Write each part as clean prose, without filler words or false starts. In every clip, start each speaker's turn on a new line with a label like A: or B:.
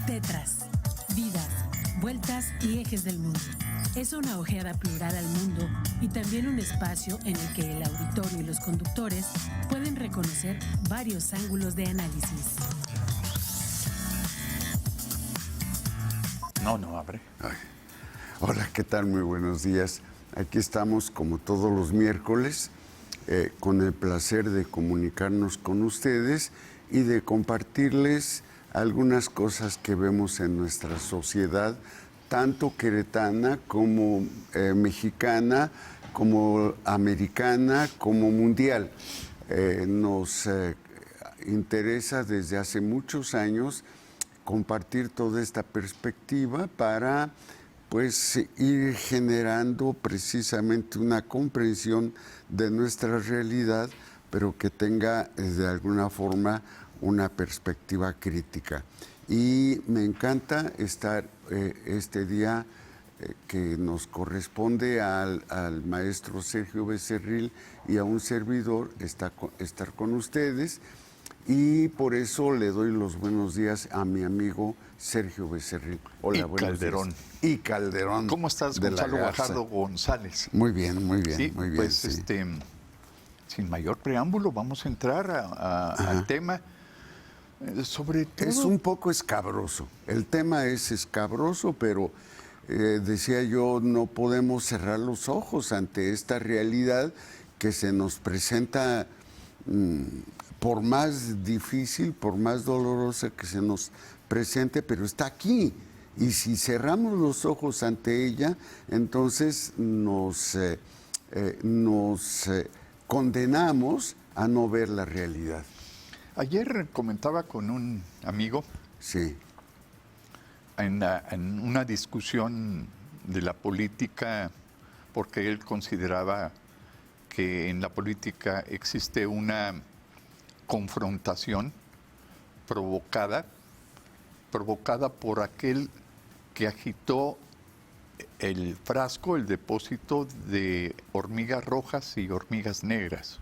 A: Tetras, vidas, vueltas y ejes del mundo. Es una ojeada plural al mundo y también un espacio en el que el auditorio y los conductores pueden reconocer varios ángulos de análisis.
B: No abre.
C: Ay. Hola, ¿qué tal? Muy buenos días. Aquí estamos como todos los miércoles con el placer de comunicarnos con ustedes y de compartirles algunas cosas que vemos en nuestra sociedad, tanto queretana como mexicana, como americana, como mundial. Nos interesa desde hace muchos años compartir toda esta perspectiva para pues ir generando precisamente una comprensión de nuestra realidad, pero que tenga de alguna forma una perspectiva crítica. Y me encanta estar este día que nos corresponde al maestro Sergio Becerril y a un servidor estar con ustedes. Y por eso le doy los buenos días a mi amigo Sergio Becerril.
B: Hola, buenos
C: Calderón.
B: días.
C: Y Calderón.
B: ¿Cómo estás, Gonzalo Guajardo González?
C: Muy bien, muy bien.
B: Sí,
C: muy bien,
B: pues
C: sí.
B: Sin mayor preámbulo, vamos a entrar al tema. Sobre todo...
C: Es un poco escabroso. El tema es escabroso, pero decía yo, no podemos cerrar los ojos ante esta realidad que se nos presenta. Por más difícil, por más dolorosa que se nos presente, pero está aquí. Y si cerramos los ojos ante ella, entonces nos condenamos a no ver la realidad.
B: Ayer comentaba con un amigo,
C: sí,
B: en una discusión de la política, porque él consideraba que en la política existe una confrontación provocada por aquel que agitó el frasco, el depósito de hormigas rojas y hormigas negras.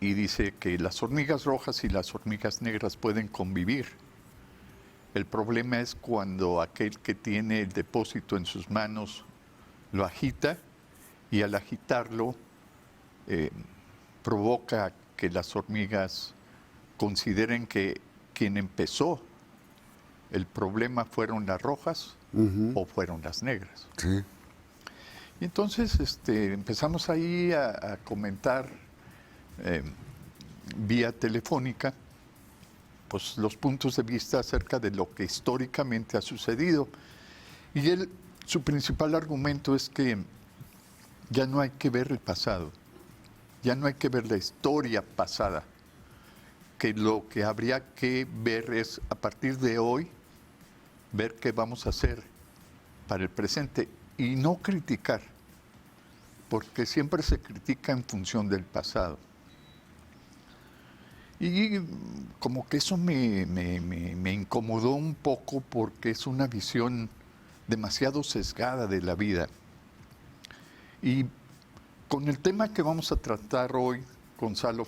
B: Y dice que las hormigas rojas y las hormigas negras pueden convivir. El problema es cuando aquel que tiene el depósito en sus manos lo agita y al agitarlo provoca que las hormigas consideren que quien empezó el problema fueron las rojas o fueron las negras.
C: Sí.
B: Y entonces empezamos ahí a comentar vía telefónica pues, los puntos de vista acerca de lo que históricamente ha sucedido. Y su principal argumento es que ya no hay que ver el pasado. Ya no hay que ver la historia pasada, que lo que habría que ver es, a partir de hoy, ver qué vamos a hacer para el presente y no criticar, porque siempre se critica en función del pasado. Y como que eso me incomodó un poco porque es una visión demasiado sesgada de la vida. Y con el tema que vamos a tratar hoy, Gonzalo,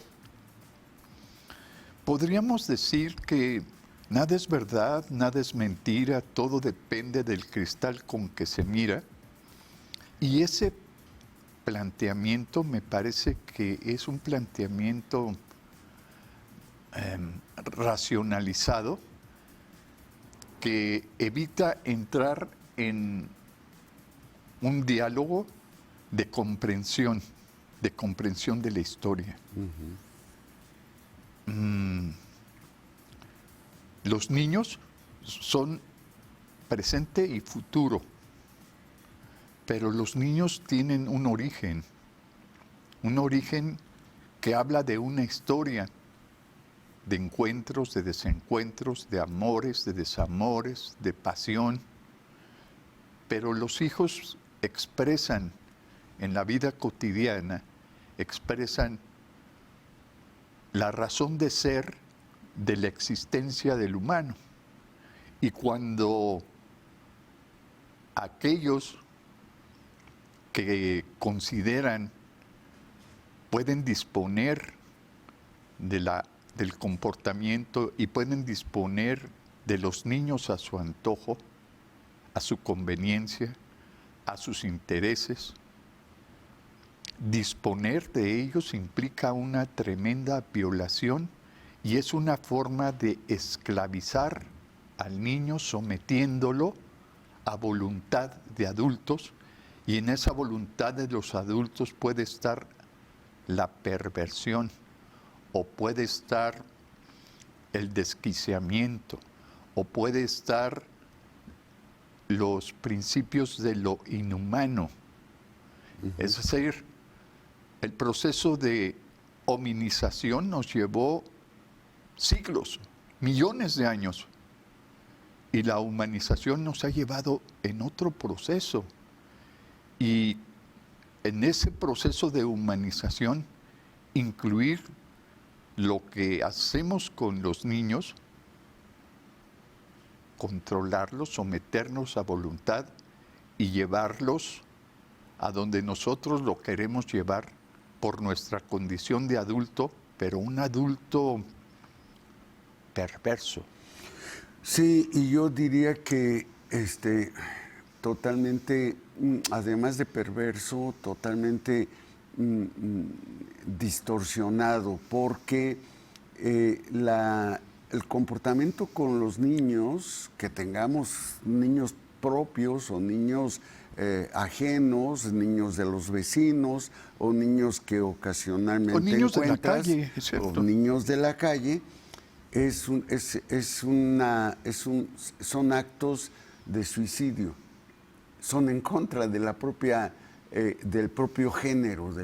B: podríamos decir que nada es verdad, nada es mentira, todo depende del cristal con que se mira. Y ese planteamiento me parece que es un planteamiento racionalizado que evita entrar en un diálogo de comprensión de la historia. Los niños son presente y futuro, pero los niños tienen un origen que habla de una historia, de encuentros, de desencuentros, de amores, de desamores, de pasión, pero los hijos expresan en la vida cotidiana, expresan la razón de ser de la existencia del humano. Y cuando aquellos que consideran pueden disponer del comportamiento y pueden disponer de los niños a su antojo, a su conveniencia, a sus intereses. Disponer de ellos implica una tremenda violación y es una forma de esclavizar al niño sometiéndolo a voluntad de adultos, y en esa voluntad de los adultos puede estar la perversión o puede estar el desquiciamiento o puede estar los principios de lo inhumano. Es decir, el proceso de hominización nos llevó siglos, millones de años, y la humanización nos ha llevado en otro proceso. Y en ese proceso de humanización, incluir lo que hacemos con los niños, controlarlos, someternos a voluntad y llevarlos a donde nosotros lo queremos llevar por nuestra condición de adulto, pero un adulto perverso.
C: Sí, y yo diría que totalmente, además de perverso, totalmente distorsionado, porque el comportamiento con los niños, que tengamos niños propios o niños ajenos, niños de los vecinos o niños que ocasionalmente
B: o niños
C: encuentras,
B: de la calle, es cierto.
C: o niños de la calle, son actos de suicidio, son en contra de la propia, del propio género, de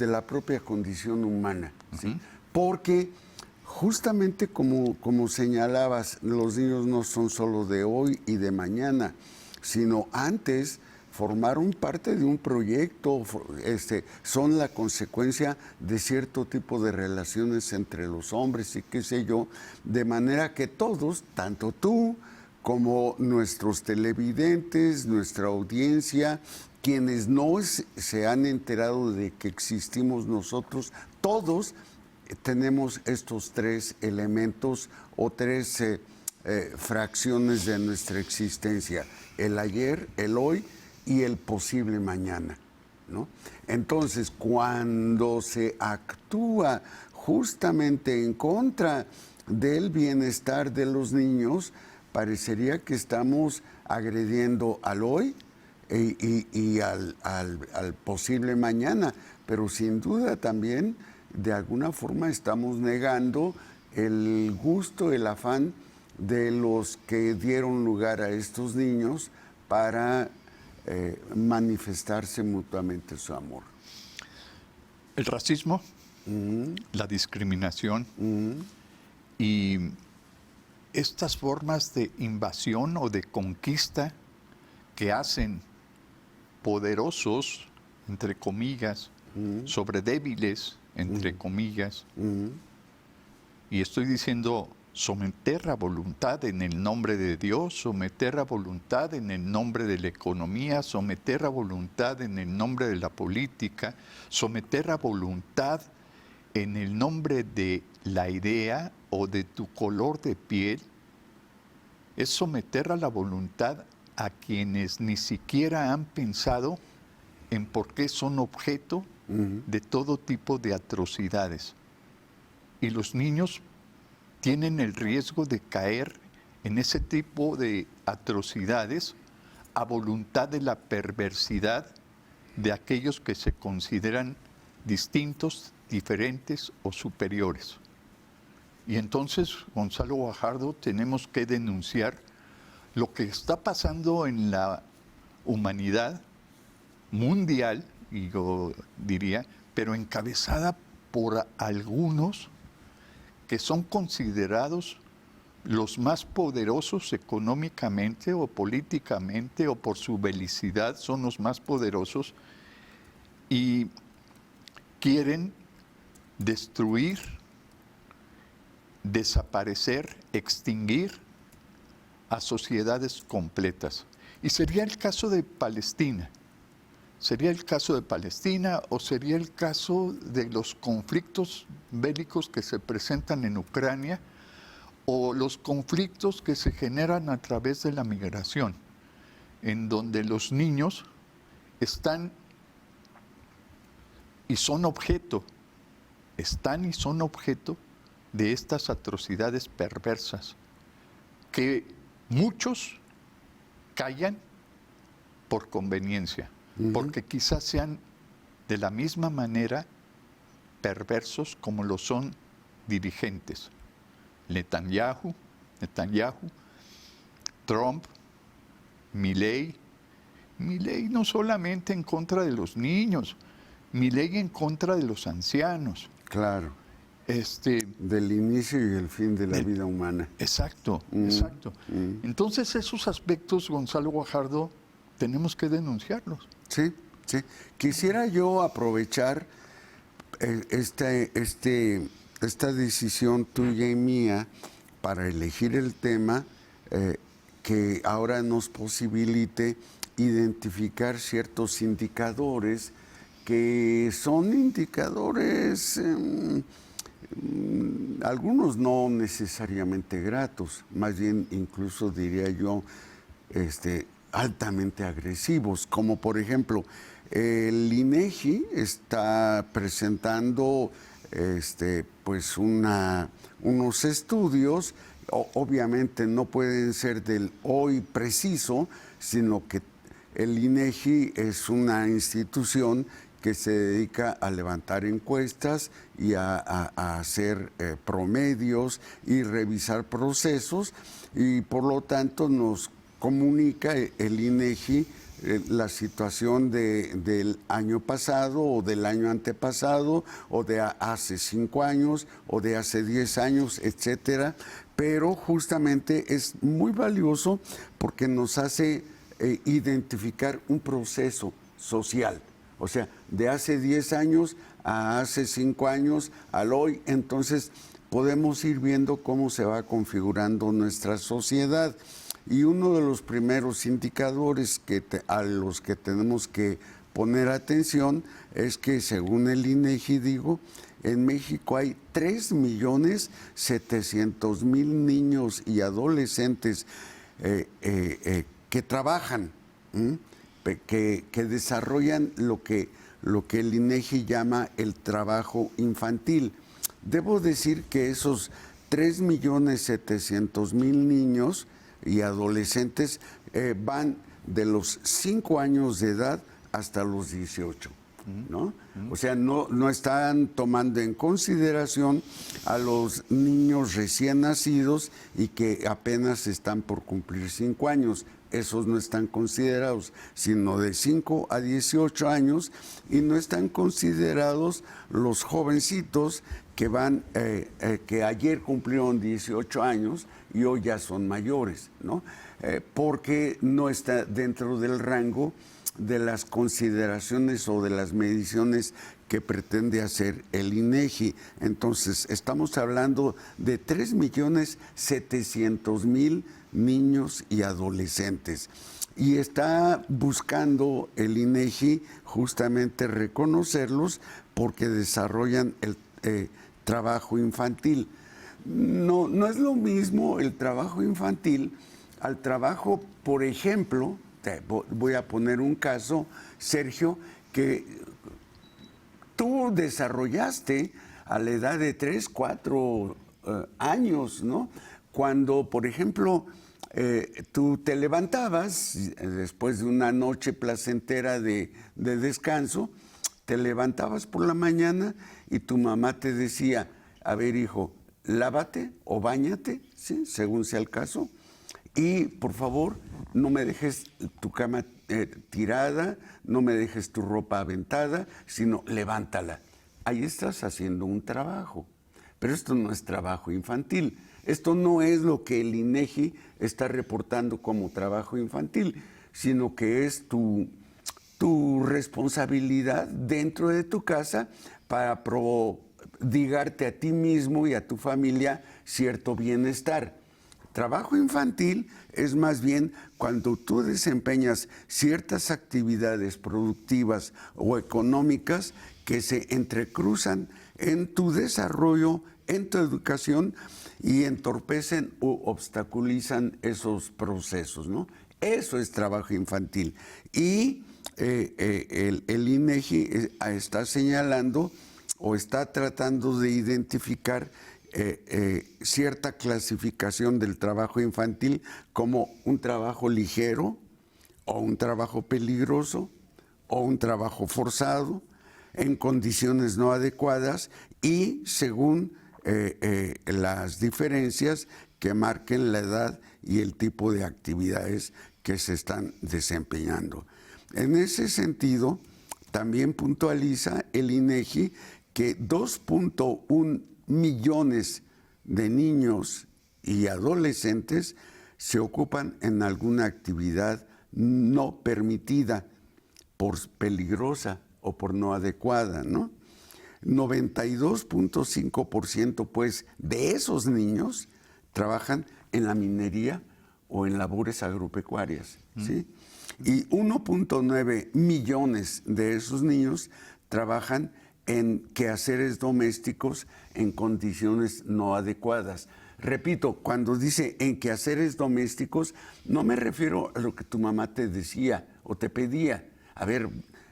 C: la propia condición humana, ¿sí? Porque justamente como señalabas, los niños no son solo de hoy y de mañana, sino antes formaron parte de un proyecto, son la consecuencia de cierto tipo de relaciones entre los hombres y qué sé yo, de manera que todos, tanto tú como nuestros televidentes, nuestra audiencia, quienes no se han enterado de que existimos nosotros, todos tenemos estos tres elementos o tres fracciones de nuestra existencia: el ayer, el hoy y el posible mañana, ¿no? Entonces, cuando se actúa justamente en contra del bienestar de los niños, parecería que estamos agrediendo al hoy y al posible mañana, pero sin duda también de alguna forma estamos negando el gusto, el afán de los que dieron lugar a estos niños para manifestarse mutuamente su amor.
B: El racismo, la discriminación y estas formas de invasión o de conquista que hacen poderosos, entre comillas, sobre débiles, entre comillas, y estoy diciendo someter a voluntad en el nombre de Dios, someter a voluntad en el nombre de la economía, someter a voluntad en el nombre de la política, someter a voluntad en el nombre de la idea o de tu color de piel, es someter a la voluntad a quienes ni siquiera han pensado en por qué son objeto de todo tipo de atrocidades. Y los niños tienen el riesgo de caer en ese tipo de atrocidades a voluntad de la perversidad de aquellos que se consideran distintos, diferentes o superiores. Y entonces, Gonzalo Guajardo, tenemos que denunciar lo que está pasando en la humanidad mundial, y yo diría, pero encabezada por algunos que son considerados los más poderosos económicamente o políticamente o por su belicidad son los más poderosos y quieren destruir, desaparecer, extinguir a sociedades completas. Y sería el caso de Palestina. ¿Sería el caso de Palestina o sería el caso de los conflictos bélicos que se presentan en Ucrania o los conflictos que se generan a través de la migración, en donde los niños están y son objeto de estas atrocidades perversas que muchos callan por conveniencia, porque quizás sean de la misma manera perversos como lo son dirigentes. Netanyahu, Trump, Milei no solamente en contra de los niños, Milei en contra de los ancianos.
C: Claro. Del inicio y el fin de la vida humana.
B: Exacto. Entonces esos aspectos, Gonzalo Guajardo, tenemos que denunciarlos.
C: Sí. Quisiera yo aprovechar esta decisión tuya y mía para elegir el tema que ahora nos posibilite identificar ciertos indicadores que son indicadores, algunos no necesariamente gratos, más bien incluso diría yo altamente agresivos, como por ejemplo el INEGI está presentando pues unos estudios, obviamente no pueden ser del hoy preciso, sino que el INEGI es una institución que se dedica a levantar encuestas y a hacer promedios y revisar procesos, y por lo tanto nos comunica el INEGI la situación del año pasado o del año antepasado o de hace 5 años o de hace 10 años, etcétera, pero justamente es muy valioso porque nos hace identificar un proceso social, o sea, de hace 10 años a hace 5 años al hoy. Entonces podemos ir viendo cómo se va configurando nuestra sociedad. Y uno de los primeros indicadores a los que tenemos que poner atención es que, según el INEGI, en México hay 3.700.000 niños y adolescentes que trabajan, que desarrollan lo que el INEGI llama el trabajo infantil. Debo decir que esos 3.700.000 niños y adolescentes van de los 5 años de edad hasta los 18, ¿no? O sea, no están tomando en consideración a los niños recién nacidos y que apenas están por cumplir 5 años. Esos no están considerados, sino de 5 a 18 años, y no están considerados los jovencitos que que ayer cumplieron 18 años y hoy ya son mayores, ¿no? Porque no está dentro del rango de las consideraciones o de las mediciones que pretende hacer el INEGI. Entonces, estamos hablando de 3.700.000 niños y adolescentes. Y está buscando el INEGI justamente reconocerlos porque desarrollan el trabajo infantil. No es lo mismo el trabajo infantil al trabajo, por ejemplo, voy a poner un caso, Sergio, que tú desarrollaste a la edad de 3, 4 años, ¿no? Cuando, por ejemplo, tú te levantabas después de una noche placentera de descanso, te levantabas por la mañana y tu mamá te decía: a ver, hijo, lávate o báñate, ¿sí?, según sea el caso, y por favor no me dejes tu cama tirada, no me dejes tu ropa aventada, sino levántala. Ahí estás haciendo un trabajo, pero esto no es trabajo infantil. Esto no es lo que el INEGI está reportando como trabajo infantil, sino que es tu responsabilidad dentro de tu casa para prodigarte a ti mismo y a tu familia cierto bienestar. Trabajo infantil es más bien cuando tú desempeñas ciertas actividades productivas o económicas que se entrecruzan en tu desarrollo en tu educación y entorpecen u obstaculizan esos procesos, ¿no? Eso es trabajo infantil. Y el INEGI está señalando o está tratando de identificar cierta clasificación del trabajo infantil como un trabajo ligero o un trabajo peligroso o un trabajo forzado en condiciones no adecuadas y según las diferencias que marquen la edad y el tipo de actividades que se están desempeñando. En ese sentido, también puntualiza el INEGI que 2.1 millones de niños y adolescentes se ocupan en alguna actividad no permitida, por peligrosa o por no adecuada, ¿no? 92.5% pues de esos niños trabajan en la minería o en labores agropecuarias, ¿sí? Y 1.9 millones de esos niños trabajan en quehaceres domésticos en condiciones no adecuadas. Repito, cuando dice en quehaceres domésticos, no me refiero a lo que tu mamá te decía o te pedía. A ver,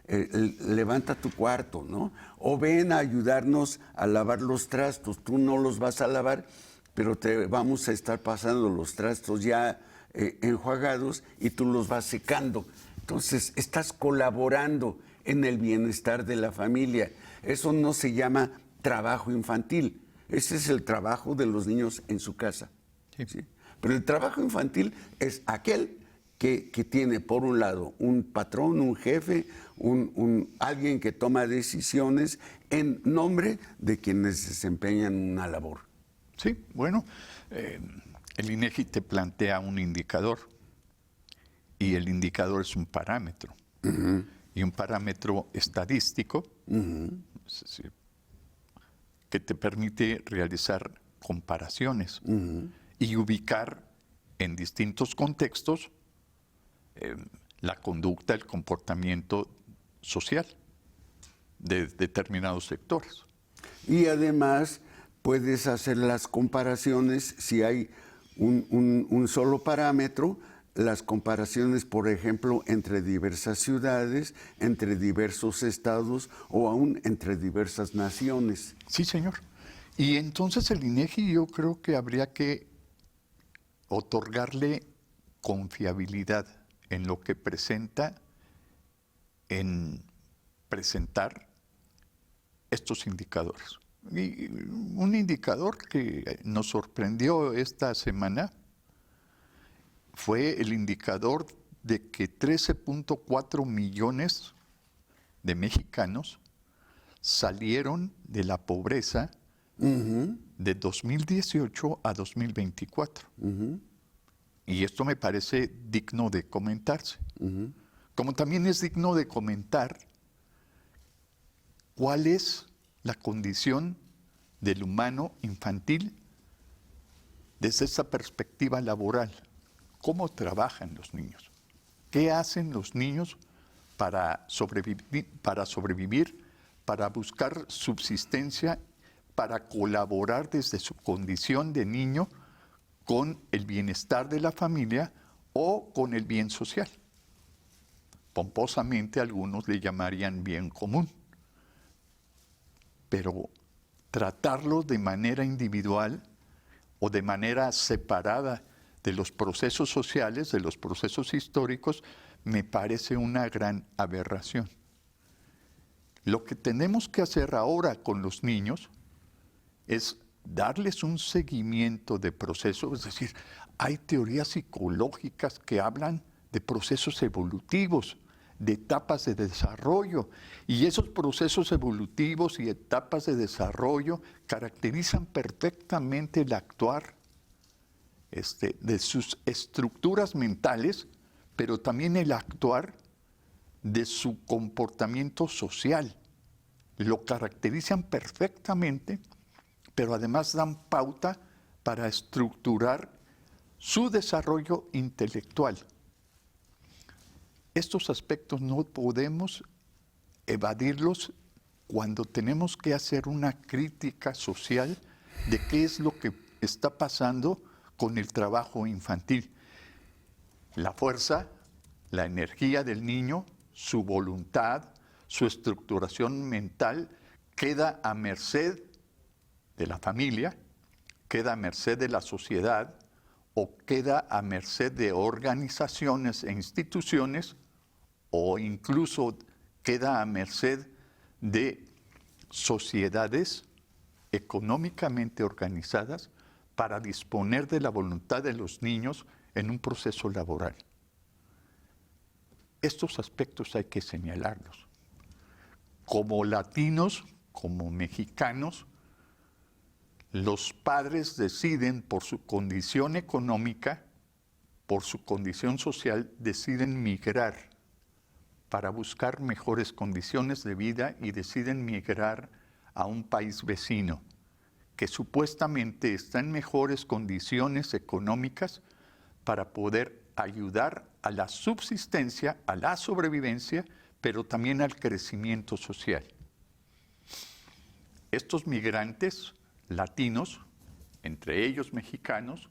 C: levanta tu cuarto, ¿no? O ven a ayudarnos a lavar los trastos. Tú no los vas a lavar, pero te vamos a estar pasando los trastos ya enjuagados y tú los vas secando. Entonces, estás colaborando en el bienestar de la familia. Eso no se llama trabajo infantil. Ese es el trabajo de los niños en su casa. Sí. ¿Sí? Pero el trabajo infantil es aquel que tiene, por un lado, un patrón, un jefe, alguien que toma decisiones en nombre de quienes desempeñan una labor.
B: Sí, bueno, el INEGI te plantea un indicador y el indicador es un parámetro. Y un parámetro estadístico, es decir, que te permite realizar comparaciones y ubicar en distintos contextos la conducta, el comportamiento social de determinados sectores.
C: Y además puedes hacer las comparaciones, si hay un solo parámetro, las comparaciones, por ejemplo, entre diversas ciudades, entre diversos estados o aún entre diversas naciones.
B: Sí, señor. Y entonces el INEGI yo creo que habría que otorgarle confiabilidad en lo que presenta, en presentar estos indicadores. Y un indicador que nos sorprendió esta semana fue el indicador de que 13.4 millones de mexicanos salieron de la pobreza de 2018 a 2024. Y esto me parece digno de comentarse. Como también es digno de comentar cuál es la condición del humano infantil desde esta perspectiva laboral. ¿Cómo trabajan los niños? ¿Qué hacen los niños para sobrevivir, para buscar subsistencia, para colaborar desde su condición de niño con el bienestar de la familia o con el bien social? Pomposamente algunos le llamarían bien común. Pero tratarlo de manera individual o de manera separada de los procesos sociales, de los procesos históricos, me parece una gran aberración. Lo que tenemos que hacer ahora con los niños es darles un seguimiento de procesos, es decir, hay teorías psicológicas que hablan de procesos evolutivos, de etapas de desarrollo, y esos procesos evolutivos y etapas de desarrollo caracterizan perfectamente el actuar de sus estructuras mentales, pero también el actuar de su comportamiento social. Lo caracterizan perfectamente, pero además dan pauta para estructurar su desarrollo intelectual. Estos aspectos no podemos evadirlos cuando tenemos que hacer una crítica social de qué es lo que está pasando con el trabajo infantil. La fuerza, la energía del niño, su voluntad, su estructuración mental queda a merced de la familia, queda a merced de la sociedad o queda a merced de organizaciones e instituciones o incluso queda a merced de sociedades económicamente organizadas para disponer de la voluntad de los niños en un proceso laboral. Estos aspectos hay que señalarlos. Como latinos, como mexicanos, los padres deciden por su condición económica, por su condición social, deciden migrar para buscar mejores condiciones de vida y deciden migrar a un país vecino que supuestamente está en mejores condiciones económicas para poder ayudar a la subsistencia, a la sobrevivencia, pero también al crecimiento social. Estos migrantes latinos, entre ellos mexicanos,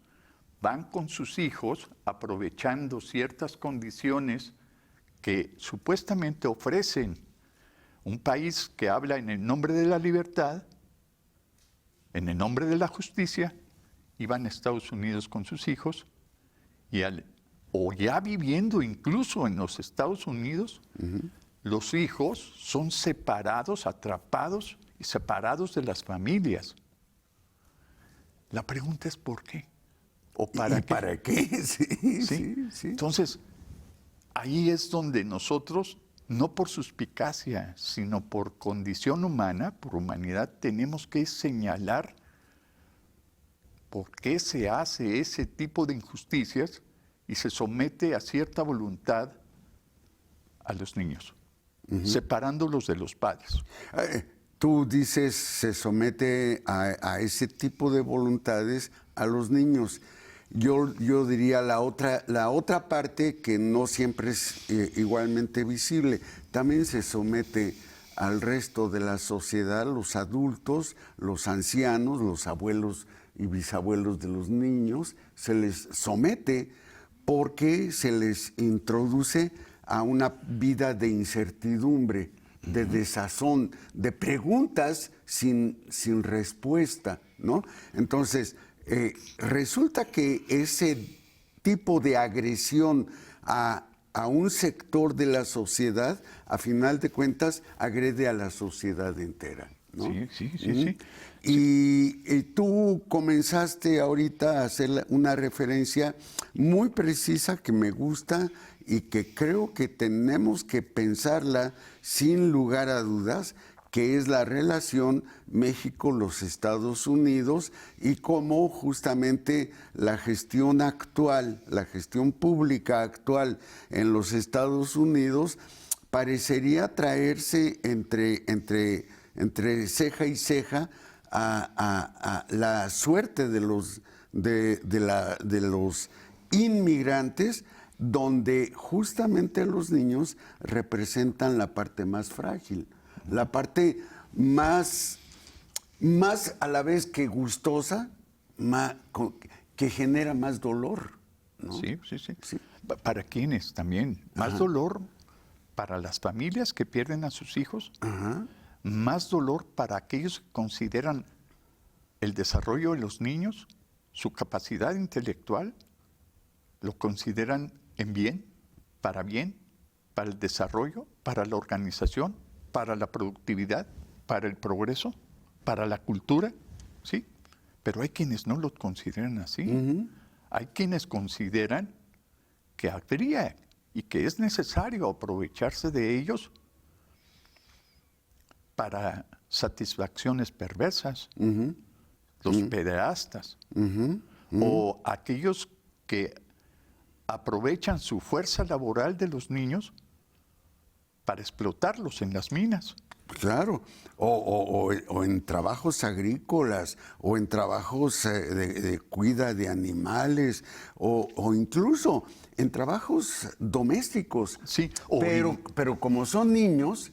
B: van con sus hijos aprovechando ciertas condiciones que supuestamente ofrecen un país que habla en el nombre de la libertad, en el nombre de la justicia, y van a Estados Unidos con sus hijos, o ya viviendo incluso en los Estados Unidos, los hijos son separados, atrapados y separados de las familias. La pregunta es ¿por qué? ¿O para qué?
C: ¿Para qué? Sí.
B: Entonces, ahí es donde nosotros, no por suspicacia, sino por condición humana, por humanidad, tenemos que señalar por qué se hace ese tipo de injusticias y se somete a cierta voluntad a los niños, separándolos de los padres.
C: Tú dices, se somete a ese tipo de voluntades a los niños. Yo diría la otra parte que no siempre es igualmente visible, también se somete al resto de la sociedad, los adultos, los ancianos, los abuelos y bisabuelos de los niños, se les somete porque se les introduce a una vida de incertidumbre, de desazón, de preguntas sin respuesta, ¿no? Entonces, resulta que ese tipo de agresión a un sector de la sociedad, a final de cuentas, agrede a la sociedad entera, ¿no?
B: Sí.
C: Y tú comenzaste ahorita a hacer una referencia muy precisa que me gusta y que creo que tenemos que pensarla sin lugar a dudas, que es la relación México-los Estados Unidos y cómo justamente la gestión actual, la gestión pública actual en los Estados Unidos parecería traerse entre ceja y ceja a la suerte de los inmigrantes, donde justamente los niños representan la parte más frágil, la parte más a la vez que gustosa, que genera más dolor, ¿no?
B: Sí. ¿Para quiénes también? Más dolor para las familias que pierden a sus hijos, más dolor para aquellos que consideran el desarrollo de los niños, su capacidad intelectual, lo consideran bien, para el desarrollo, para la organización, para la productividad, para el progreso, para la cultura, ¿sí? Pero hay quienes no lo consideran así. Hay quienes consideran que habría y que es necesario aprovecharse de ellos para satisfacciones perversas, los pederastas, o aquellos que aprovechan su fuerza laboral de los niños para explotarlos en las minas.
C: Claro, o en trabajos agrícolas, o en trabajos de cuida de animales, o incluso en trabajos domésticos.
B: Sí,
C: pero como son niños,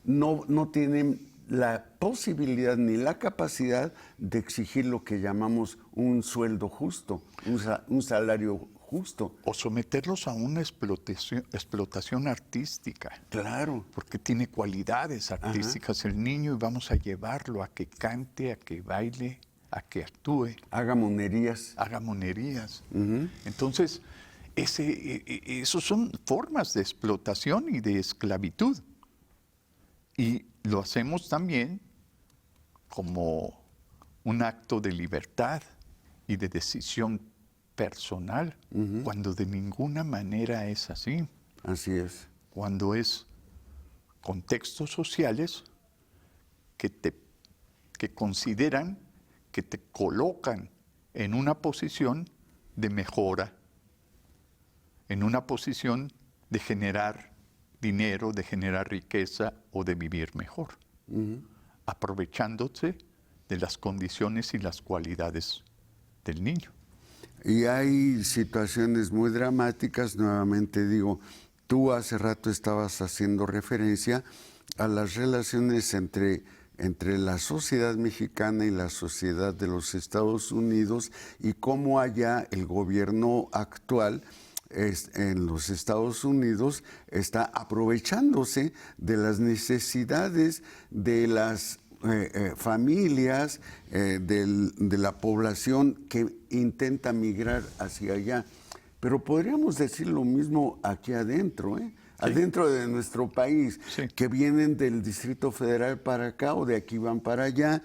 C: no tienen la posibilidad ni la capacidad de exigir lo que llamamos un sueldo justo, un salario justo.
B: O someterlos a una explotación artística.
C: Claro.
B: Porque tiene cualidades artísticas el niño y vamos a llevarlo a que cante, a que baile, a que actúe.
C: Haga monerías.
B: Haga monerías. Entonces, esos son formas de explotación y de esclavitud. Y lo hacemos también como un acto de libertad y de decisión personal, cuando de ninguna manera es así.
C: Así es.
B: Cuando es contextos sociales que consideran, que te colocan en una posición de mejora, en una posición de generar dinero, de generar riqueza o de vivir mejor, aprovechándose de las condiciones y las cualidades del niño.
C: Y hay situaciones muy dramáticas, nuevamente digo, tú hace rato estabas haciendo referencia a las relaciones entre la sociedad mexicana y la sociedad de los Estados Unidos y cómo allá el gobierno actual en los Estados Unidos está aprovechándose de las necesidades de las familias, de la población que intenta migrar hacia allá. Pero podríamos decir lo mismo aquí adentro, ¿eh? Sí. Adentro de nuestro país, sí, que vienen del Distrito Federal para acá o de aquí van para allá,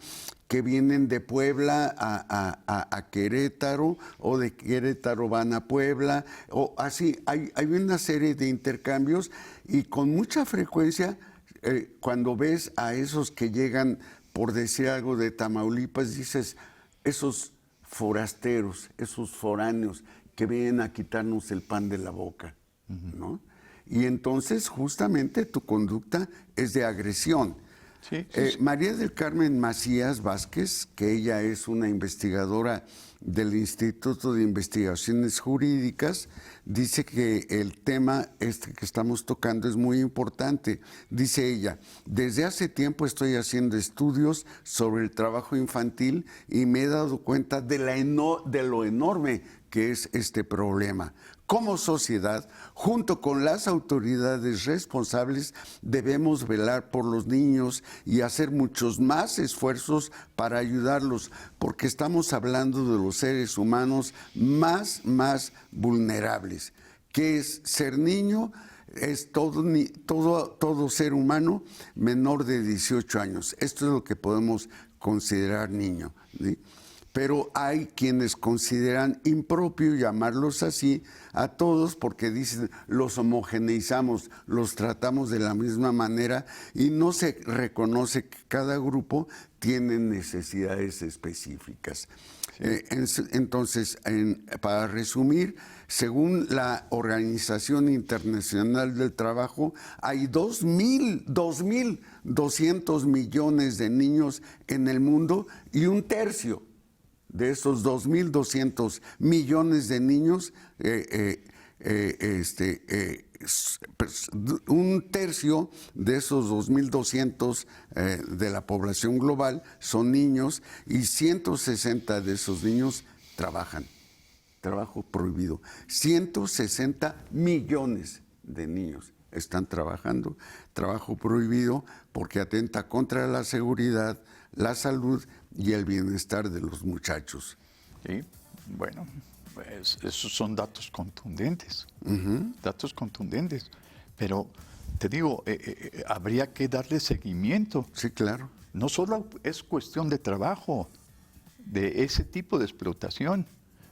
C: que vienen de Puebla a Querétaro o de Querétaro van a Puebla, o así, hay una serie de intercambios y con mucha frecuencia cuando ves a esos que llegan, por decir algo, de Tamaulipas, dices, esos forasteros, esos foráneos que vienen a quitarnos el pan de la boca, ¿no? Y entonces justamente tu conducta es de agresión. Sí, sí. María del Carmen Macías Vázquez, que ella es una investigadora del Instituto de Investigaciones Jurídicas, dice que el tema que estamos tocando es muy importante. Dice ella, desde hace tiempo estoy haciendo estudios sobre el trabajo infantil y me he dado cuenta de lo enorme que es este problema. Como sociedad, junto con las autoridades responsables, debemos velar por los niños y hacer muchos más esfuerzos para ayudarlos, porque estamos hablando de los seres humanos más vulnerables. ¿Qué es ser niño? Es todo ser humano menor de 18 años. Esto es lo que podemos considerar niño, ¿sí? Pero hay quienes consideran impropio llamarlos así a todos porque dicen, los homogeneizamos, los tratamos de la misma manera y no se reconoce que cada grupo tiene necesidades específicas. Sí. Entonces, para resumir, según la Organización Internacional del Trabajo, hay 2.200 millones de niños en el mundo y un tercio de esos 2.200 millones de niños, un tercio de esos 2.200 de la población global son niños y 160 de esos niños trabajan. Trabajo prohibido. 160 millones de niños están trabajando. Trabajo prohibido porque atenta contra la seguridad, la salud y el bienestar de los muchachos.
B: Sí, bueno, pues esos son datos contundentes, datos contundentes, pero te digo, habría que darle seguimiento.
C: Sí, claro.
B: No solo es cuestión de trabajo, de ese tipo de explotación,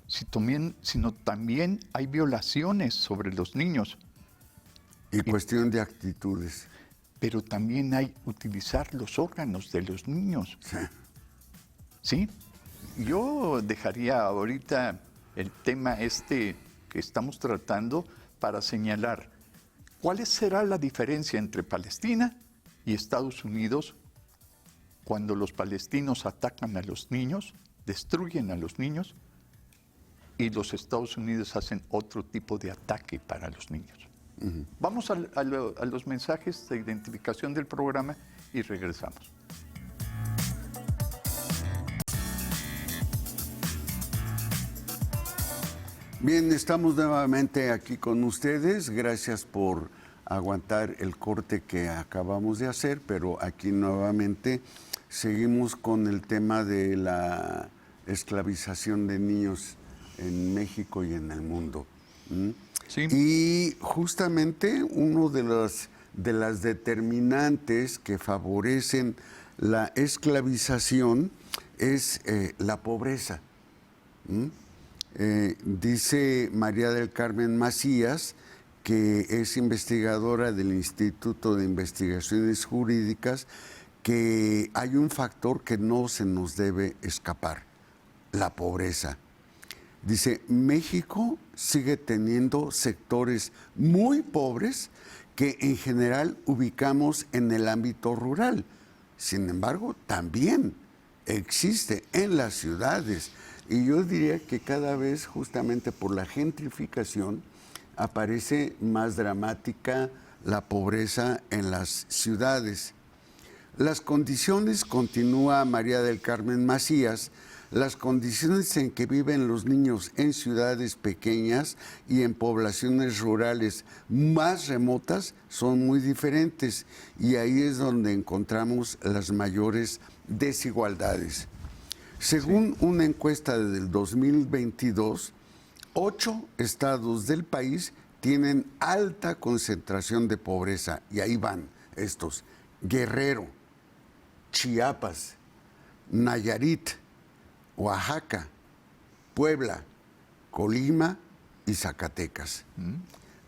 B: sino también hay violaciones sobre los niños.
C: Y cuestión de actitudes.
B: Pero también hay utilizar los órganos de los niños.
C: Sí.
B: ¿Sí? Yo dejaría ahorita el tema que estamos tratando para señalar cuál será la diferencia entre Palestina y Estados Unidos cuando los palestinos atacan a los niños, destruyen a los niños, y los Estados Unidos hacen otro tipo de ataque para los niños. Vamos a los mensajes de identificación del programa y regresamos.
C: Bien, estamos nuevamente aquí con ustedes. Gracias por aguantar el corte que acabamos de hacer, pero aquí nuevamente seguimos con el tema de la esclavización de niños en México y en el mundo.
B: Sí.
C: Y justamente uno de las determinantes que favorecen la esclavización es la pobreza. Dice María del Carmen Macías, que es investigadora del Instituto de Investigaciones Jurídicas, que hay un factor que no se nos debe escapar: la pobreza. Dice, México sigue teniendo sectores muy pobres que en general ubicamos en el ámbito rural. Sin embargo, también existe en las ciudades. Y yo diría que cada vez, justamente por la gentrificación, aparece más dramática la pobreza en las ciudades. Las condiciones, continúa María del Carmen Macías, las condiciones en que viven los niños en ciudades pequeñas y en poblaciones rurales más remotas son muy diferentes, y ahí es donde encontramos las mayores desigualdades. Según una encuesta del 2022, 8 estados del país tienen alta concentración de pobreza, y ahí van estos: Guerrero, Chiapas, Nayarit, Oaxaca, Puebla, Colima y Zacatecas.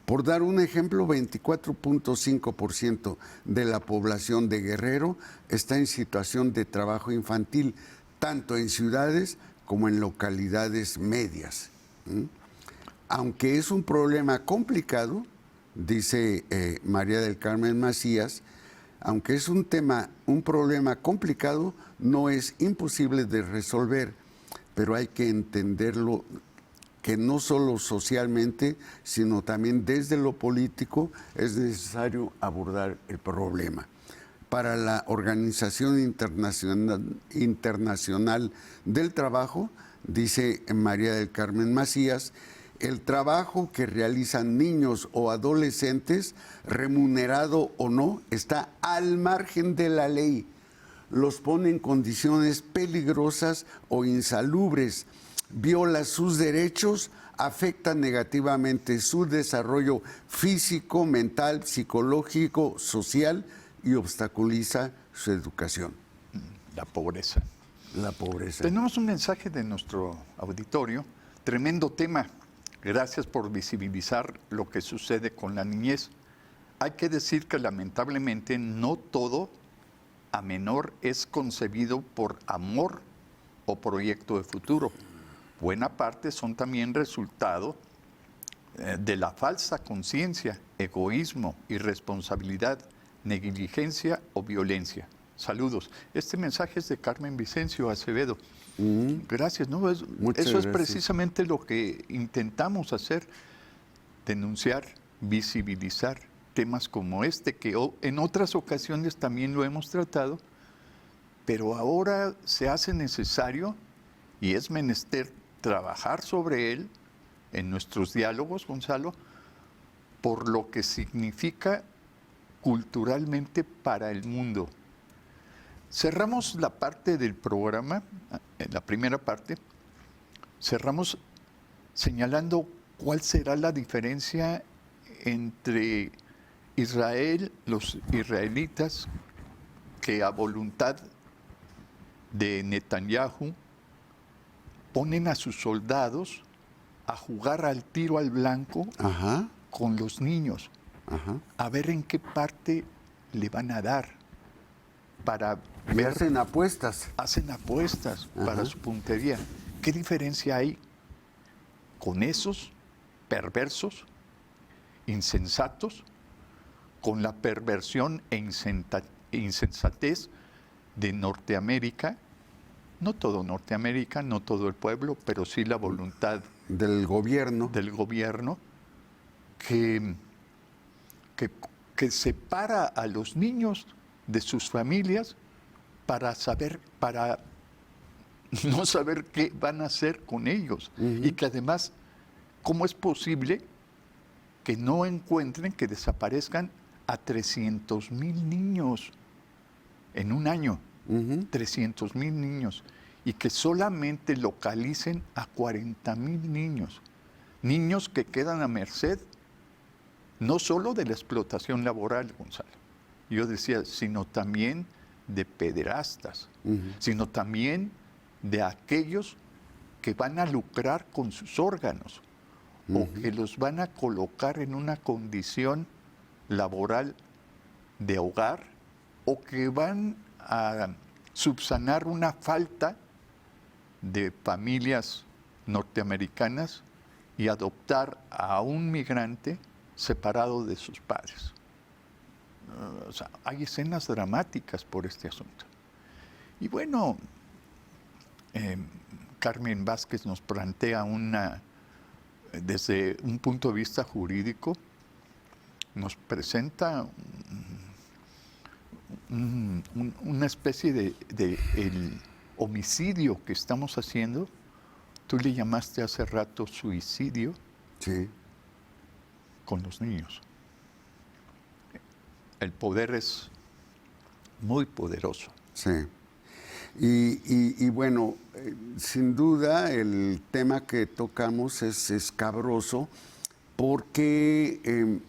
C: Por dar un ejemplo, 24.5% de la población de Guerrero está en situación de trabajo infantil, tanto en ciudades como en localidades medias. Aunque es un problema complicado, dice María del Carmen Macías, aunque es un problema complicado, no es imposible de resolver, pero hay que entenderlo, que no solo socialmente, sino también desde lo político es necesario abordar el problema. Para la Organización Internacional del Trabajo, dice María del Carmen Macías, el trabajo que realizan niños o adolescentes, remunerado o no, está al margen de la ley. Los pone en condiciones peligrosas o insalubres, viola sus derechos, afecta negativamente su desarrollo físico, mental, psicológico, social y obstaculiza su educación.
B: La pobreza.
C: La pobreza.
B: Tenemos un mensaje de nuestro auditorio. Tremendo tema. Gracias por visibilizar lo que sucede con la niñez. Hay que decir que lamentablemente no todo a menor es concebido por amor o proyecto de futuro. Buena parte son también resultado de la falsa conciencia, egoísmo, irresponsabilidad, negligencia o violencia. Saludos. Este mensaje es de Carmen Vicencio Acevedo. Gracias. ¿No? Eso
C: gracias.
B: Es precisamente lo que intentamos hacer, denunciar, visibilizar temas como este, que en otras ocasiones también lo hemos tratado, pero ahora se hace necesario y es menester trabajar sobre él en nuestros diálogos, Gonzalo, por lo que significa culturalmente para el mundo. Cerramos la parte del programa, la primera parte, cerramos señalando cuál será la diferencia entre Israel, los israelitas, que a voluntad de Netanyahu ponen a sus soldados a jugar al tiro al blanco con los niños, a ver en qué parte le van a dar para ver.
C: Hacen apuestas.
B: Hacen apuestas para su puntería. ¿Qué diferencia hay con esos perversos, insensatos, con la perversión e insensatez de Norteamérica? No todo Norteamérica, no todo el pueblo, pero sí la voluntad
C: del gobierno,
B: que separa a los niños de sus familias para no saber qué van a hacer con ellos, y que además ¿cómo es posible que no encuentren, que desaparezcan a 300,000 niños en un año? 300,000 niños. Y que solamente localicen a 40,000 niños. Niños que quedan a merced no solo de la explotación laboral, Gonzalo. Yo decía, sino también de pederastas, sino también de aquellos que van a lucrar con sus órganos o que los van a colocar en una condición laboral de hogar o que van a subsanar una falta de familias norteamericanas y adoptar a un migrante separado de sus padres. O sea, hay escenas dramáticas por este asunto. Y bueno, Carmen Vázquez nos plantea desde un punto de vista jurídico, nos presenta una especie de el homicidio que estamos haciendo. Tú le llamaste hace rato suicidio.
C: Sí.
B: Con los niños. El poder es muy poderoso.
C: Sí. Y bueno, sin duda el tema que tocamos es escabroso porque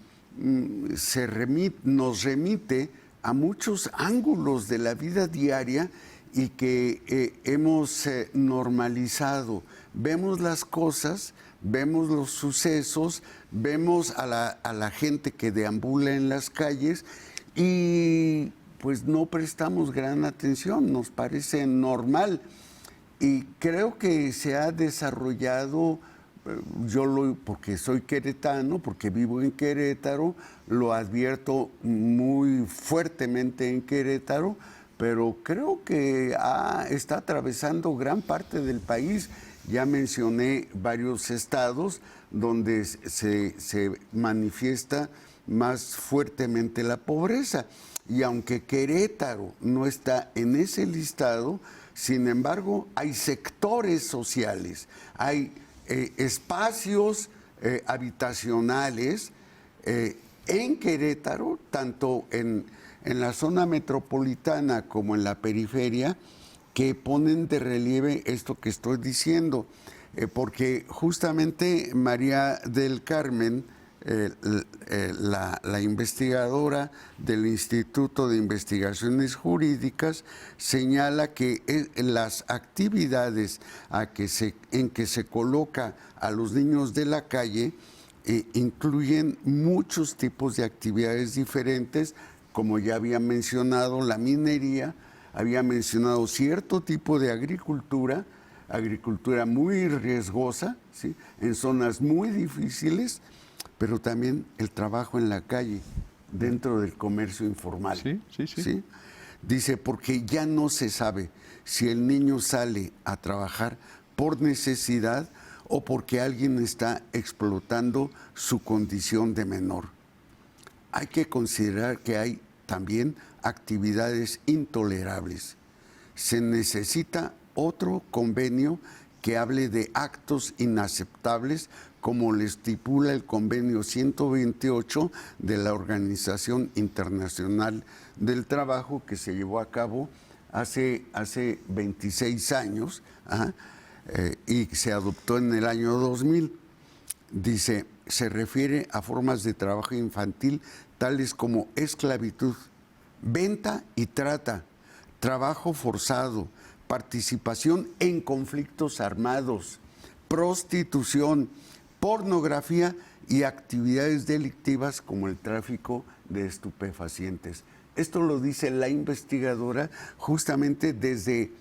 C: nos remite a muchos ángulos de la vida diaria y que hemos normalizado. Vemos las cosas, vemos los sucesos, vemos a la gente que deambula en las calles y pues no prestamos gran atención, nos parece normal. Y creo que se ha desarrollado, porque soy queretano, porque vivo en Querétaro, lo advierto muy fuertemente en Querétaro, pero creo que está atravesando gran parte del país. Ya mencioné varios estados donde se manifiesta más fuertemente la pobreza. Y aunque Querétaro no está en ese listado, sin embargo, hay sectores sociales, hay espacios habitacionales en Querétaro, tanto en la zona metropolitana como en la periferia, que ponen de relieve esto que estoy diciendo, porque justamente María del Carmen, la investigadora del Instituto de Investigaciones Jurídicas, señala que las actividades en que se coloca a los niños de la calle incluyen muchos tipos de actividades diferentes, como ya había mencionado, la minería, había mencionado cierto tipo de agricultura muy riesgosa, ¿sí?, en zonas muy difíciles, pero también el trabajo en la calle, dentro del comercio informal.
B: Sí.
C: Dice, porque ya no se sabe si el niño sale a trabajar por necesidad o porque alguien está explotando su condición de menor. Hay que considerar que hay también actividades intolerables. Se necesita otro convenio que hable de actos inaceptables, como le estipula el convenio 128 de la Organización Internacional del Trabajo, que se llevó a cabo hace 26 años y se adoptó en el año 2000. Dice, se refiere a formas de trabajo infantil tales como esclavitud, venta y trata, trabajo forzado, participación en conflictos armados, prostitución, pornografía y actividades delictivas como el tráfico de estupefacientes. Esto lo dice la investigadora justamente desde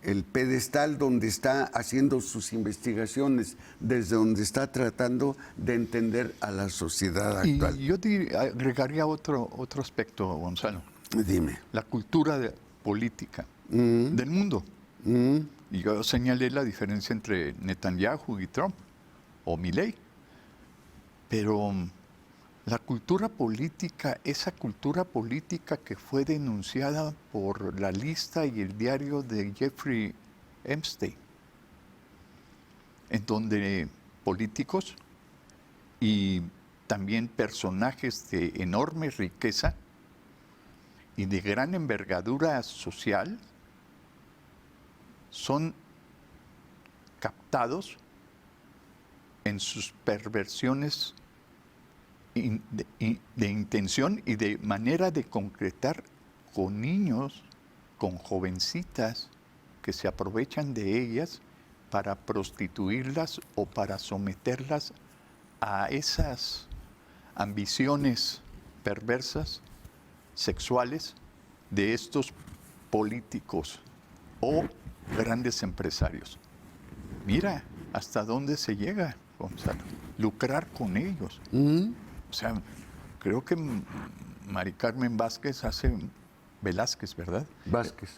C: el pedestal donde está haciendo sus investigaciones, desde donde está tratando de entender a la sociedad actual.
B: Y yo agregaría otro aspecto, Gonzalo.
C: Dime.
B: La cultura política del mundo. Y yo señalé la diferencia entre Netanyahu y Trump, o Milei. Pero la cultura política, esa cultura política que fue denunciada por La Lista y el diario de Jeffrey Epstein, en donde políticos y también personajes de enorme riqueza y de gran envergadura social son captados en sus perversiones de intención y de manera de concretar con niños, con jovencitas que se aprovechan de ellas para prostituirlas o para someterlas a esas ambiciones perversas, sexuales, de estos políticos o grandes empresarios. Mira hasta dónde se llega, Gonzalo, lucrar con ellos. O sea, creo que Mari Carmen Velázquez, ¿verdad?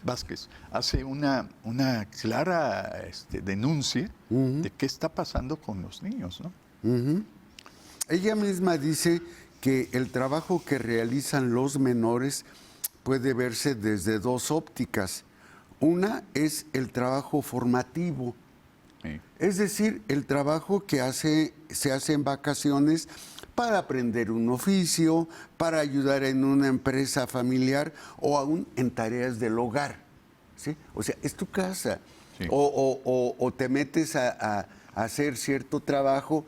B: Vázquez hace una clara denuncia de qué está pasando con los niños, ¿no?
C: Ella misma dice que el trabajo que realizan los menores puede verse desde dos ópticas. Una es el trabajo formativo, sí. Es decir, el trabajo que se hace en vacaciones para aprender un oficio, para ayudar en una empresa familiar o aún en tareas del hogar, ¿sí? O sea, es tu casa. Sí. O te metes a hacer cierto trabajo.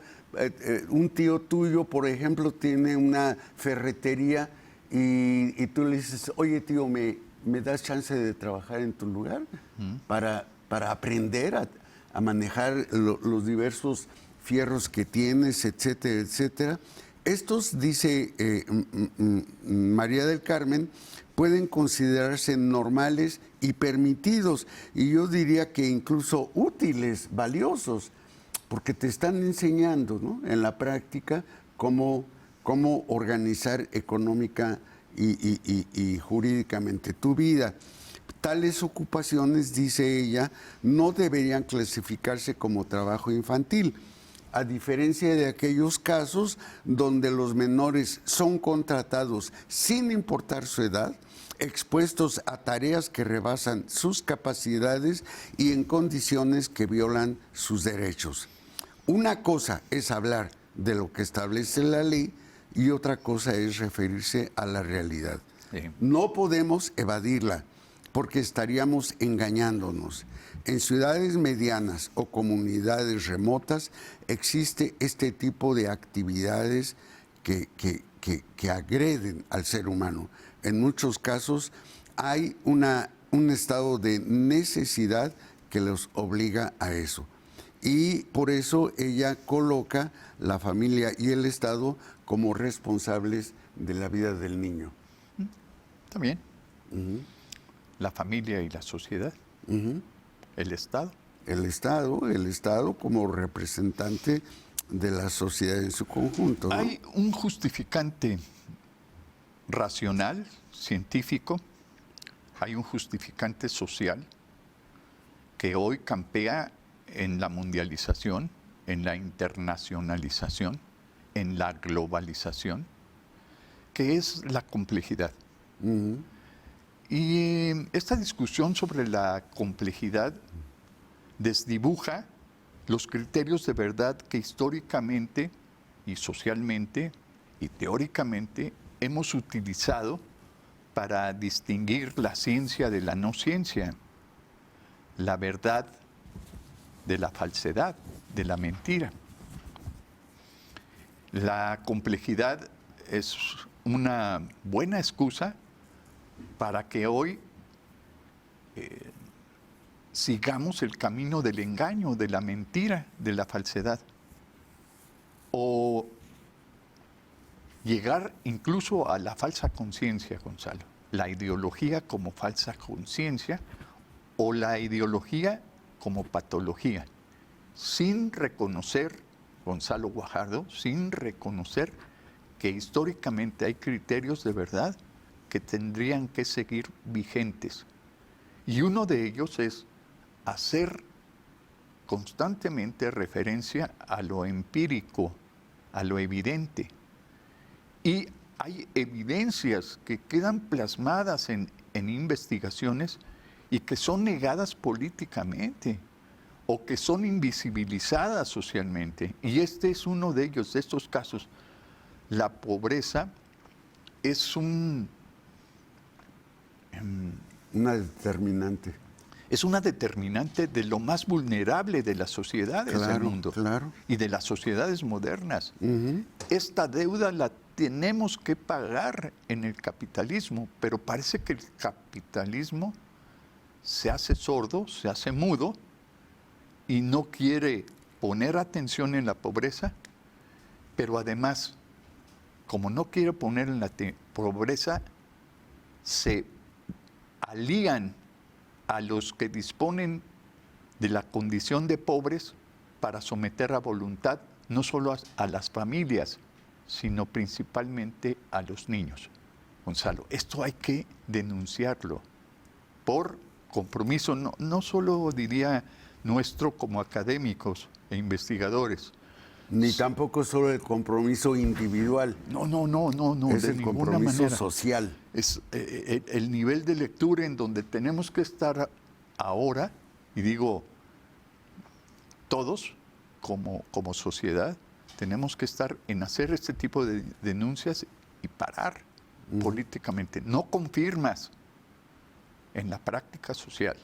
C: Un tío tuyo, por ejemplo, tiene una ferretería y tú le dices, oye tío, ¿me das chance de trabajar en tu lugar? Para aprender a manejar los diversos fierros que tienes, etcétera, etcétera. Estos, dice María del Carmen, pueden considerarse normales y permitidos, y yo diría que incluso útiles, valiosos, porque te están enseñando, ¿no?, en la práctica cómo organizar económica y jurídicamente tu vida. Tales ocupaciones, dice ella, no deberían clasificarse como trabajo infantil, a diferencia de aquellos casos donde los menores son contratados sin importar su edad, expuestos a tareas que rebasan sus capacidades y en condiciones que violan sus derechos. Una cosa es hablar de lo que establece la ley y otra cosa es referirse a la realidad. Sí. No podemos evadirla porque estaríamos engañándonos. En ciudades medianas o comunidades remotas existe este tipo de actividades que agreden al ser humano. En muchos casos hay un estado de necesidad que los obliga a eso. Y por eso ella coloca la familia y el Estado como responsables de la vida del niño.
B: También. La familia y la sociedad. El Estado.
C: El Estado como representante de la sociedad en su conjunto, ¿no?
B: Hay un justificante racional, científico, hay un justificante social que hoy campea en la mundialización, en la internacionalización, en la globalización, que es la complejidad. Y esta discusión sobre la complejidad desdibuja los criterios de verdad que históricamente y socialmente y teóricamente hemos utilizado para distinguir la ciencia de la no ciencia, la verdad de la falsedad, de la mentira. La complejidad es una buena excusa para que hoy sigamos el camino del engaño, de la mentira, de la falsedad. O llegar incluso a la falsa conciencia, Gonzalo. La ideología como falsa conciencia o la ideología como patología, sin reconocer, Gonzalo Guajardo, sin reconocer que históricamente hay criterios de verdad que tendrían que seguir vigentes. Y uno de ellos es hacer constantemente referencia a lo empírico, a lo evidente. Y hay evidencias que quedan plasmadas en investigaciones y que son negadas políticamente o que son invisibilizadas socialmente. Y este es uno de ellos, de estos casos. La pobreza es una
C: determinante.
B: Es una determinante de lo más vulnerable de las sociedades del mundo y de las sociedades modernas. Esta deuda la tenemos que pagar en el capitalismo, pero parece que el capitalismo se hace sordo, se hace mudo y no quiere poner atención en la pobreza, pero además, como no quiere poner en la pobreza, se alían a los que disponen de la condición de pobres para someter a voluntad no solo a las familias, sino principalmente a los niños. Gonzalo, esto hay que denunciarlo por compromiso, no solo diría nuestro como académicos e investigadores.
C: Ni tampoco solo el compromiso individual.
B: No,
C: es
B: de
C: el
B: ninguna
C: compromiso
B: manera.
C: social.
B: Es el nivel de lectura en donde tenemos que estar ahora, y digo todos como sociedad, tenemos que estar en hacer este tipo de denuncias y parar políticamente. No confirmas en la práctica social.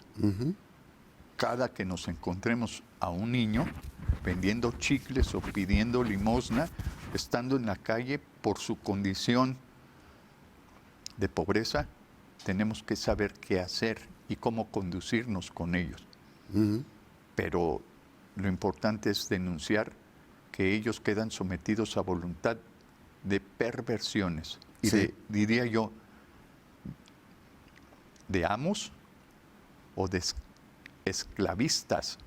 B: Cada que nos encontremos a un niño vendiendo chicles o pidiendo limosna, estando en la calle por su condición de pobreza, tenemos que saber qué hacer y cómo conducirnos con ellos. Pero lo importante es denunciar que ellos quedan sometidos a voluntad de perversiones y diría yo, de amos o de esclavistas.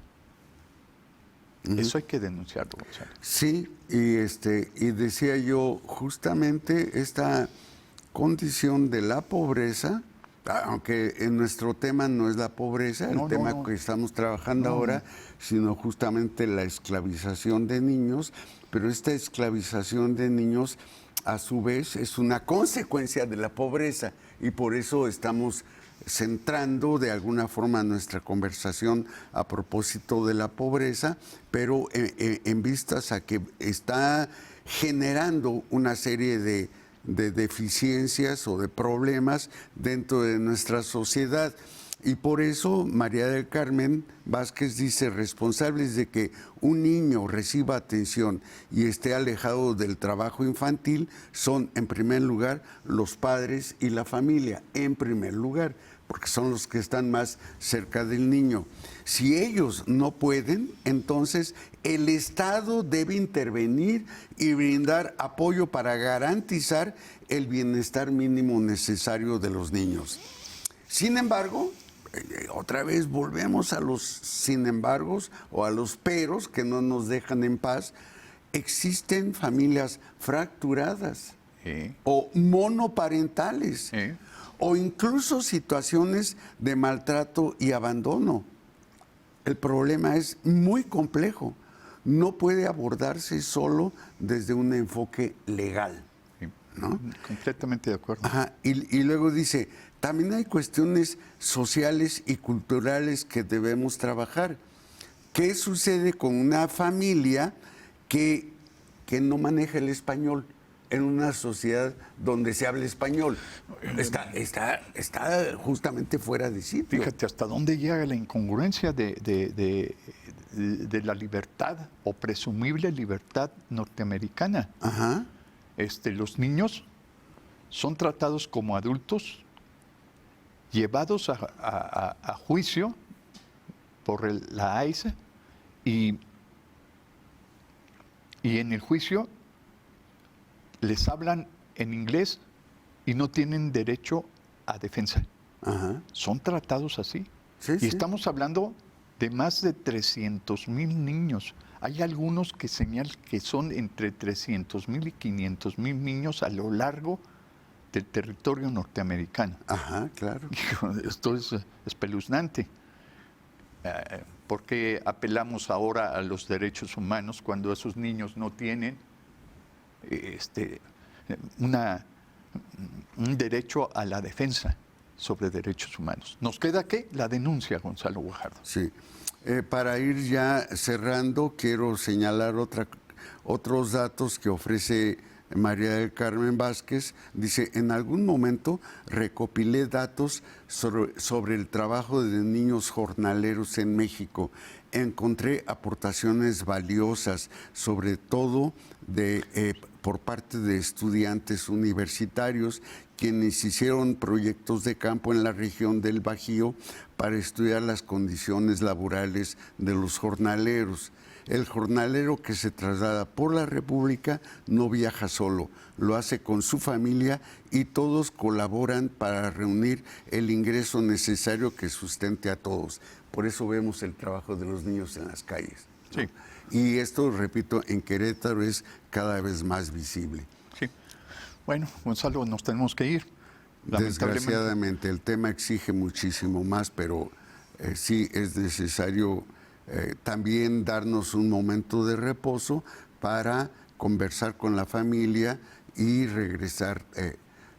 B: Eso hay que denunciarlo, Gonzalo.
C: Sí, y decía yo, justamente esta condición de la pobreza, aunque en nuestro tema no es la pobreza, el tema que estamos trabajando ahora, sino justamente la esclavización de niños, pero esta esclavización de niños a su vez es una consecuencia de la pobreza y por eso estamos centrando de alguna forma nuestra conversación a propósito de la pobreza, pero en vistas a que está generando una serie de deficiencias o de problemas dentro de nuestra sociedad. Y por eso María del Carmen Vázquez dice, responsables de que un niño reciba atención y esté alejado del trabajo infantil son, en primer lugar, los padres y la familia, en primer lugar, porque son los que están más cerca del niño. Si ellos no pueden, entonces el Estado debe intervenir y brindar apoyo para garantizar el bienestar mínimo necesario de los niños. Sin embargo, otra vez volvemos a los sin embargos o a los peros que no nos dejan en paz. Existen familias fracturadas o monoparentales o incluso situaciones de maltrato y abandono. El problema es muy complejo. No puede abordarse solo desde un enfoque legal, ¿no?
B: Completamente de acuerdo.
C: Ajá. Y luego dice, también hay cuestiones sociales y culturales que debemos trabajar. ¿Qué sucede con una familia que no maneja el español en una sociedad donde se habla español? Está justamente fuera de sitio.
B: Fíjate hasta dónde llega la incongruencia de la libertad o presumible libertad norteamericana.
C: Ajá.
B: Los niños son tratados como adultos, llevados a juicio por la ICE y en el juicio les hablan en inglés y no tienen derecho a defensa.
C: Ajá.
B: Son tratados así.
C: Sí,
B: y
C: sí.
B: estamos hablando de más de 300,000 niños. Hay algunos que señalan que son entre 300,000 y 500,000 niños a lo largo del territorio norteamericano.
C: Ajá, claro.
B: Esto es espeluznante. ¿Por qué apelamos ahora a los derechos humanos cuando esos niños no tienen un derecho a la defensa sobre derechos humanos? ¿Nos queda qué? La denuncia, Gonzalo Guajardo.
C: Sí. Para ir ya cerrando, quiero señalar otros datos que ofrece María del Carmen Vázquez. Dice, en algún momento recopilé datos sobre el trabajo de niños jornaleros en México. Encontré aportaciones valiosas, sobre todo por parte de estudiantes universitarios, quienes hicieron proyectos de campo en la región del Bajío para estudiar las condiciones laborales de los jornaleros. El jornalero que se traslada por la República no viaja solo, lo hace con su familia y todos colaboran para reunir el ingreso necesario que sustente a todos. Por eso vemos el trabajo de los niños en las calles, ¿no?
B: Sí.
C: Y esto, repito, en Querétaro es cada vez más visible.
B: Sí. Bueno, Gonzalo, nos tenemos que ir.
C: Desgraciadamente, el tema exige muchísimo más, pero sí es necesario también darnos un momento de reposo para conversar con la familia y regresar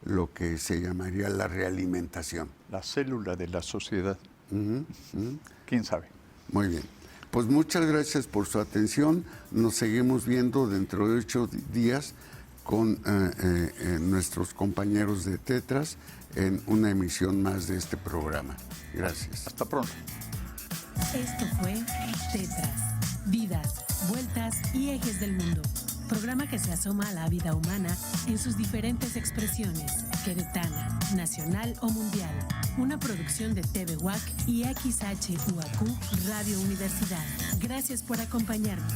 C: lo que se llamaría la realimentación.
B: La célula de la sociedad. ¿Quién sabe?
C: Muy bien. Pues muchas gracias por su atención. Nos seguimos viendo dentro de 8 días con nuestros compañeros de Tetras en una emisión más de este programa. Gracias.
B: Hasta pronto.
A: Esto fue Tetras, vidas, vueltas y ejes del mundo. Programa que se asoma a la vida humana en sus diferentes expresiones, queretana, nacional o mundial. Una producción de TV UAC y XHUAQ Radio Universidad. Gracias por acompañarnos.